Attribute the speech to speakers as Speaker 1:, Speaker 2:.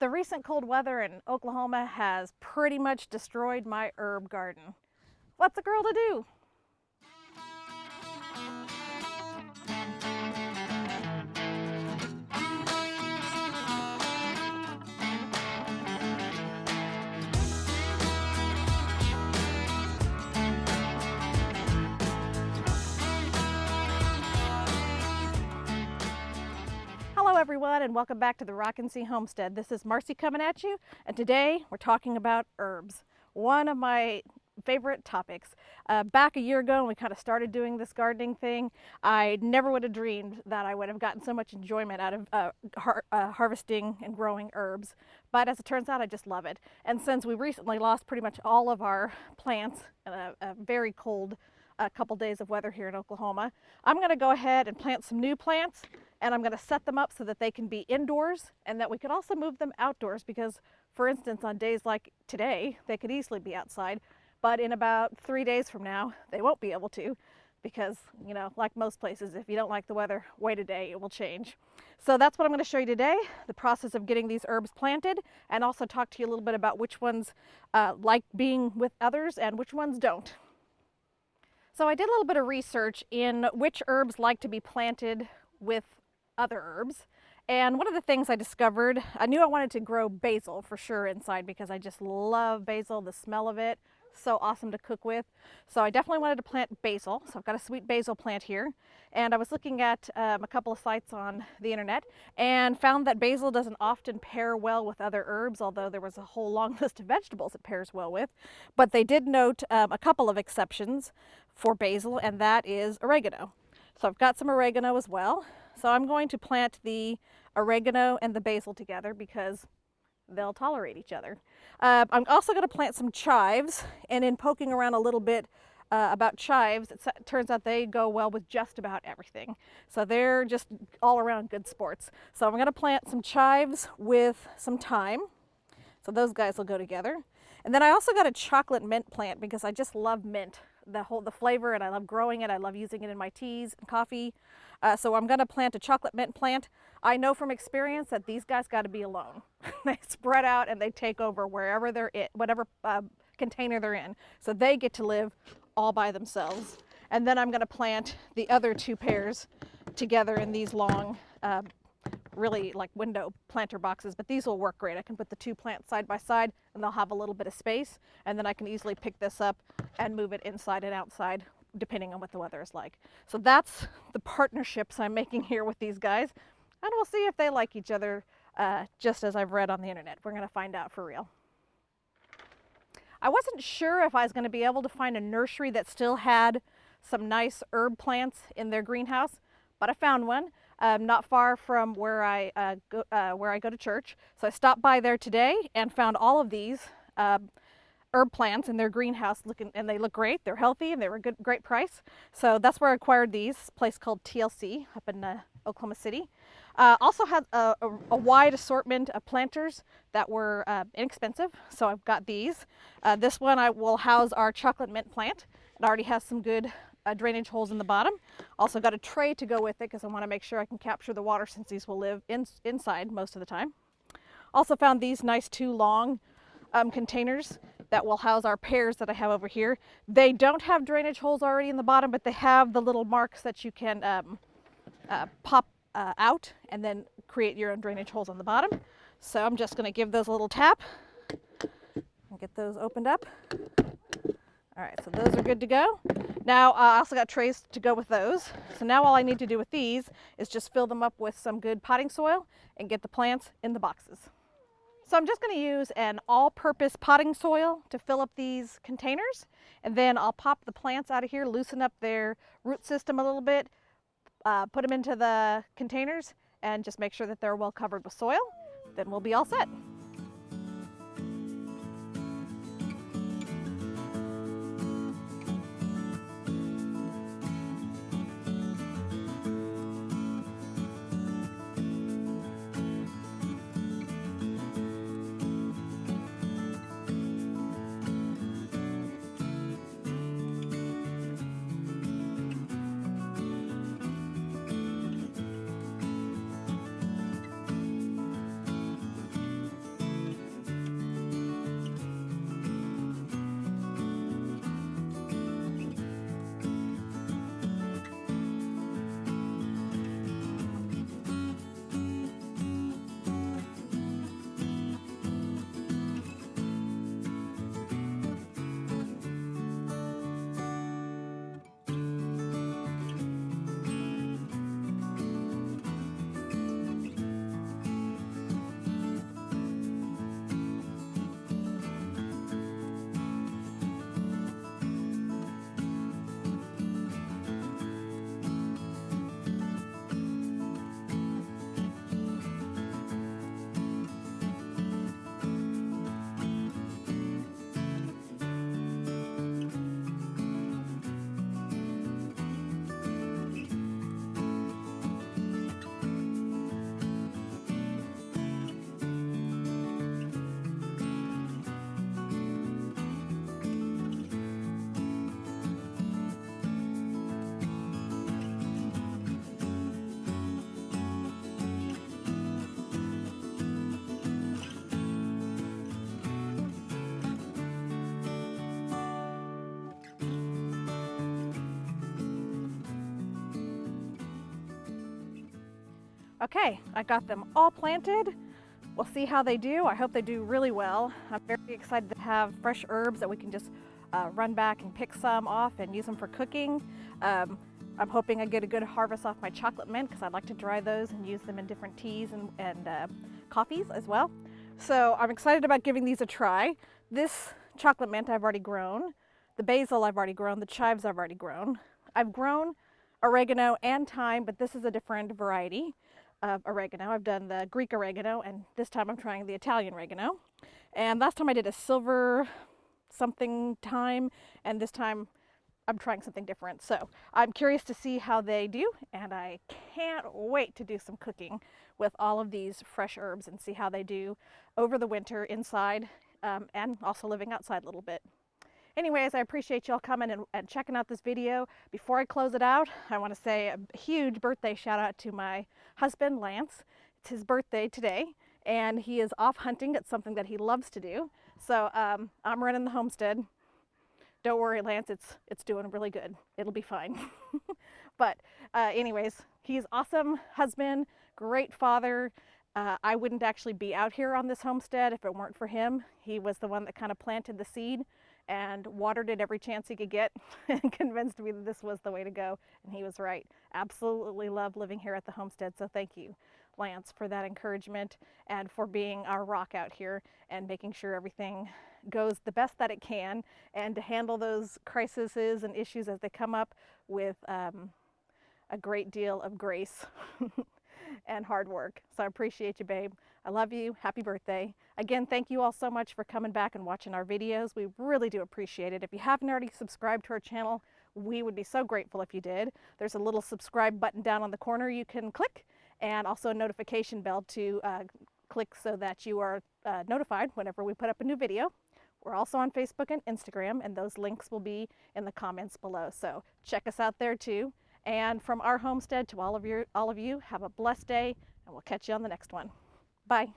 Speaker 1: The recent cold weather in Oklahoma has pretty much destroyed my herb garden. What's a girl to do? Hello everyone and welcome back to the Rockin' Sea Homestead. This is Marcy coming at you, and today we're talking about herbs. One of my favorite topics. Back a year ago when we kind of started doing this gardening thing, I never would have dreamed that I would have gotten so much enjoyment out of harvesting and growing herbs. But as it turns out, I just love it. And since we recently lost pretty much all of our plants in a very cold couple days of weather here in Oklahoma, I'm going to go ahead and plant some new plants, and I'm going to set them up so that they can be indoors and that we could also move them outdoors because, for instance, on days like today, they could easily be outside, but in about 3 days from now, they won't be able to because, you know, like most places, if you don't like the weather, wait a day, it will change. So that's what I'm going to show you today, the process of getting these herbs planted, and also talk to you a little bit about which ones like being with others and which ones don't. So I did a little bit of research in which herbs like to be planted with other herbs. And one of the things I discovered, I knew I wanted to grow basil for sure inside because I just love basil, the smell of it, so awesome to cook with. So I definitely wanted to plant basil. So I've got a sweet basil plant here. And I was looking at a couple of sites on the internet and found that basil doesn't often pair well with other herbs, although there was a whole long list of vegetables it pairs well with. But they did note a couple of exceptions for basil, and that is oregano. So I've got some oregano as well. So I'm going to plant the oregano and the basil together because they'll tolerate each other. I'm also going to plant some chives, and in poking around a little bit about chives, it turns out they go well with just about everything. So they're just all around good sports. So I'm going to plant some chives with some thyme. So those guys will go together. And then I also got a chocolate mint plant because I just love mint, the flavor, and I love growing it. I love using it in my teas and coffee. So I'm going to plant a chocolate mint plant. I know from experience that these guys got to be alone. They spread out and they take over wherever they're in, whatever container they're in. So they get to live all by themselves. And then I'm going to plant the other two pairs together in these long, really like window planter boxes, but these will work great. I can put the two plants side by side and they'll have a little bit of space, and then I can easily pick this up and move it inside and outside depending on what the weather is like. So that's the partnerships I'm making here with these guys, and we'll see if they like each other just as I've read on the internet. We're going to find out for real. I wasn't sure if I was going to be able to find a nursery that still had some nice herb plants in their greenhouse, but I found one not far from where I go to church. So I stopped by there today and found all of these herb plants in their greenhouse, and they look great. They're healthy and they were a great price. So that's where I acquired these. A place called TLC up in Oklahoma City. Also had a wide assortment of planters that were inexpensive. So I've got these. This one will house our chocolate mint plant. It already has some good drainage holes in the bottom. Also got a tray to go with it because I want to make sure I can capture the water since these will live inside most of the time. Also found these nice two long containers that will house our pears that I have over here. They don't have drainage holes already in the bottom, but they have the little marks that you can pop out and then create your own drainage holes on the bottom. So I'm just going to give those a little tap and get those opened up. All right, so those are good to go. Now I also got trays to go with those. So now all I need to do with these is just fill them up with some good potting soil and get the plants in the boxes. So I'm just going to use an all-purpose potting soil to fill up these containers, and then I'll pop the plants out of here, loosen up their root system a little bit, put them into the containers, and just make sure that they're well covered with soil. Then we'll be all set. Okay, I got them all planted. We'll see how they do. I hope they do really well. I'm very excited to have fresh herbs that we can just run back and pick some off and use them for cooking. I'm hoping I get a good harvest off my chocolate mint because I'd like to dry those and use them in different teas and coffees as well. So I'm excited about giving these a try. This chocolate mint I've already grown. The basil I've already grown. The chives I've already grown. I've grown oregano and thyme, but this is a different variety of oregano. I've done the Greek oregano, and this time I'm trying the Italian oregano. And last time I did a silver something thyme, and this time I'm trying something different. So I'm curious to see how they do, and I can't wait to do some cooking with all of these fresh herbs and see how they do over the winter inside and also living outside a little bit. Anyways, I appreciate y'all coming and checking out this video. Before I close it out, I want to say a huge birthday shout out to my husband, Lance. It's his birthday today, and he is off hunting. It's something that he loves to do. So I'm running the homestead. Don't worry, Lance, it's doing really good. It'll be fine. But anyways, he's awesome husband, great father. I wouldn't actually be out here on this homestead if it weren't for him. He was the one that kind of planted the seed and watered it every chance he could get and convinced me that this was the way to go. And he was right. Absolutely love living here at the homestead. So thank you, Lance, for that encouragement and for being our rock out here and making sure everything goes the best that it can and to handle those crises and issues as they come up with a great deal of grace and hard work. So I appreciate you, babe. I love you. Happy birthday. Again, thank you all so much for coming back and watching our videos. We really do appreciate it. If you haven't already subscribed to our channel, we would be so grateful if you did. There's a little subscribe button down on the corner you can click, and also a notification bell to click so that you are notified whenever we put up a new video. We're also on Facebook and Instagram, and those links will be in the comments below. So check us out there too. And from our homestead to all of you, have a blessed day, and we'll catch you on the next one. Bye.